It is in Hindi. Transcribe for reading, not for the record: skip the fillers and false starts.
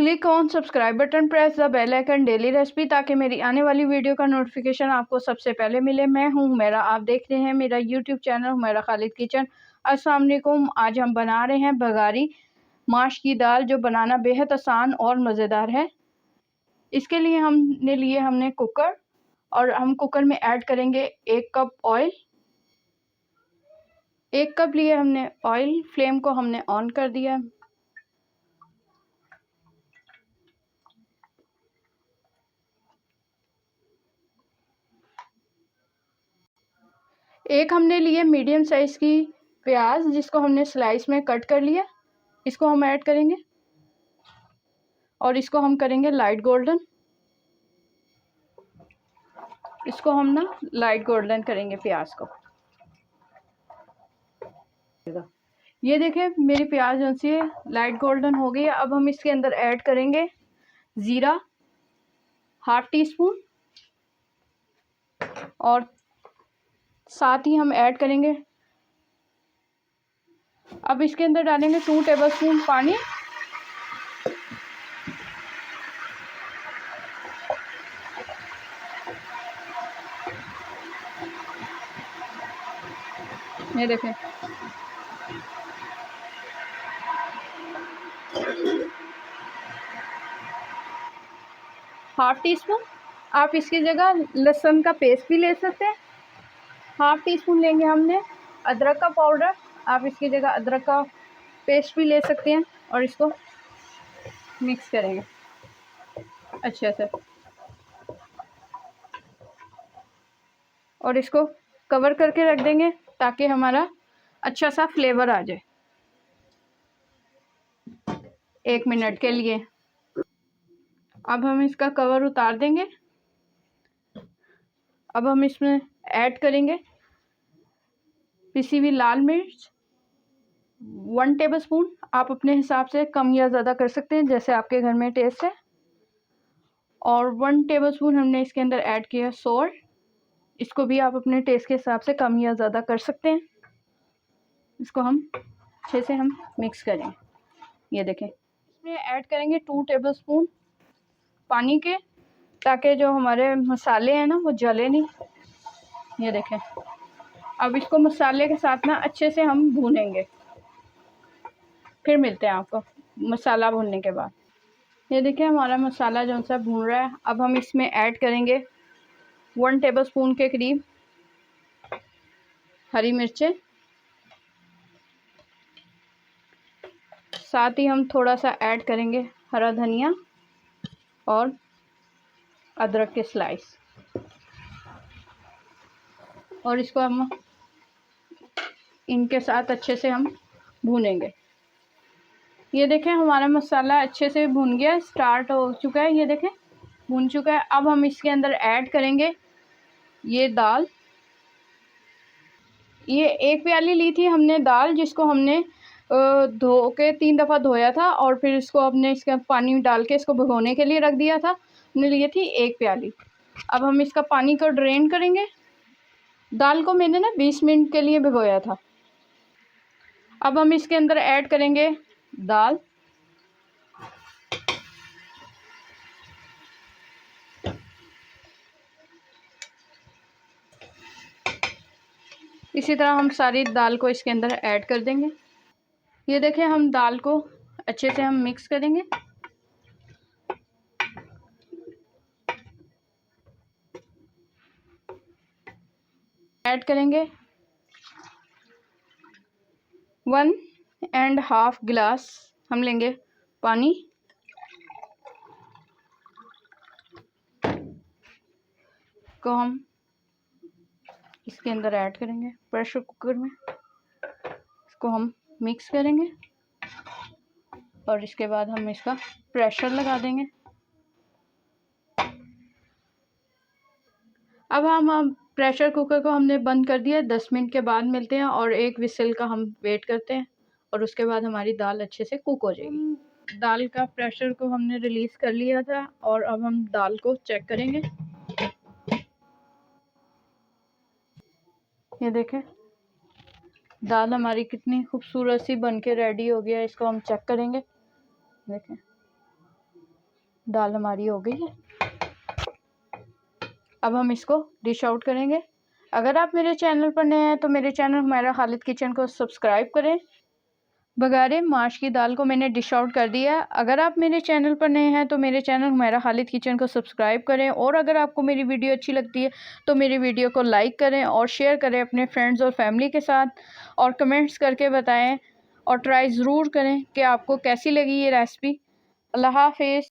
Click on subscribe button, press the bell icon daily recipe, ताकि मेरी आने वाली वीडियो का नोटिफिकेशन आपको सबसे पहले मिले। मैं हूं हुमैरा, आप देख रहे हैं मेरा YouTube channel Humaira Khalid kitchen. अस्सलाम वालेकुम। आज हम बना रहे हैं बघारी माश की दाल, जो बनाना बेहद आसान और मज़ेदार है। इसके लिए हमने कुकर, और हम कुकर में ऐड करेंगे 1 कप ऑयल। 1 कप लिए हमने ऑयल। फ्लेम को हमने ऑन कर दिया। एक हमने लिए मीडियम साइज़ की प्याज, जिसको हमने स्लाइस में कट कर लिया। इसको हम ऐड करेंगे और इसको हम करेंगे लाइट गोल्डन। इसको हम ना लाइट गोल्डन करेंगे प्याज को। ये देखिए मेरी प्याज जो सी लाइट गोल्डन हो गई है। अब हम इसके अंदर ऐड करेंगे ज़ीरा ½ टीस्पून, और साथ ही हम ऐड करेंगे, अब इसके अंदर डालेंगे 2 टेबलस्पून पानी। ये देखें, ½ टीस्पून। आप इसकी जगह लहसुन का पेस्ट भी ले सकते हैं। ½ टीस्पून लेंगे हमने अदरक का पाउडर। आप इसकी जगह अदरक का पेस्ट भी ले सकते हैं, और इसको मिक्स करेंगे अच्छे से, और इसको कवर करके रख देंगे ताकि हमारा अच्छा सा फ्लेवर आ जाए 1 मिनट के लिए। अब हम इसका कवर उतार देंगे। अब हम इसमें ऐड करेंगे पिसी हुई लाल मिर्च 1 टेबलस्पून। आप अपने हिसाब से कम या ज़्यादा कर सकते हैं, जैसे आपके घर में टेस्ट है। और 1 टेबलस्पून हमने इसके अंदर ऐड किया सॉल्ट। इसको भी आप अपने टेस्ट के हिसाब से कम या ज़्यादा कर सकते हैं। इसको हम अच्छे से हम मिक्स करें। ये देखें, इसमें ऐड करेंगे 2 टेबलस्पून पानी के, ताकि जो हमारे मसाले हैं ना वो जले नहीं। ये देखें, अब इसको मसाले के साथ ना अच्छे से हम भूनेंगे। फिर मिलते हैं आपको मसाला भूनने के बाद। ये देखिए हमारा मसाला जो सा भून रहा है। अब हम इसमें ऐड करेंगे 1 टेबलस्पून के करीब हरी मिर्चें। साथ ही हम थोड़ा सा ऐड करेंगे हरा धनिया और अदरक के स्लाइस, और इसको हम इनके साथ अच्छे से हम भूनेंगे। ये देखें हमारा मसाला अच्छे से भून गया, स्टार्ट हो चुका है। ये देखें भून चुका है। अब हम इसके अंदर ऐड करेंगे ये दाल। ये 1 प्याली ली थी हमने दाल, जिसको हमने धो के 3 दफ़ा धोया था, और फिर इसको हमने इसका पानी डाल के इसको भिगोने के लिए रख दिया था। हमने लिए थी 1 प्याली। अब हम इसका पानी को ड्रेन करेंगे। दाल को मैंने ना 20 मिनट के लिए भिगोया था। अब हम इसके अंदर ऐड करेंगे दाल। इसी तरह हम सारी दाल को इसके अंदर ऐड कर देंगे। ये देखें हम दाल को अच्छे से हम मिक्स करेंगे। ऐड करेंगे 1.5 गिलास हम लेंगे पानी। को हम इसके अंदर ऐड करेंगे प्रेशर कुकर में। इसको हम मिक्स करेंगे, और इसके बाद हम इसका प्रेशर लगा देंगे। अब हम प्रेशर कुकर को हमने बंद कर दिया। 10 मिनट के बाद मिलते हैं, और 1 विसल का हम वेट करते हैं, और उसके बाद हमारी दाल अच्छे से कुक हो जाएगी। दाल का प्रेशर को हमने रिलीज़ कर लिया था, और अब हम दाल को चेक करेंगे। ये देखें दाल हमारी कितनी खूबसूरत सी बन के रेडी हो गया है। इसको हम चेक करेंगे। देखें दाल हमारी हो गई है। अब हम इसको डिश आउट करेंगे। अगर आप मेरे चैनल पर नए हैं तो मेरे चैनल हुमैरा खालिद किचन को सब्सक्राइब करें। बघारे माश की दाल को मैंने डिश आउट कर दिया। अगर आप मेरे चैनल पर नए हैं तो मेरे चैनल हुमैरा खालिद किचन को सब्सक्राइब करें, और अगर आपको मेरी वीडियो अच्छी लगती है तो मेरी वीडियो को लाइक करें और शेयर करें अपने फ्रेंड्स और फैमिली के साथ, और कमेंट्स करके बताएं और ट्राई ज़रूर करें कि आपको कैसी लगी ये रेसिपी। अल्लाह हाफ़िज़।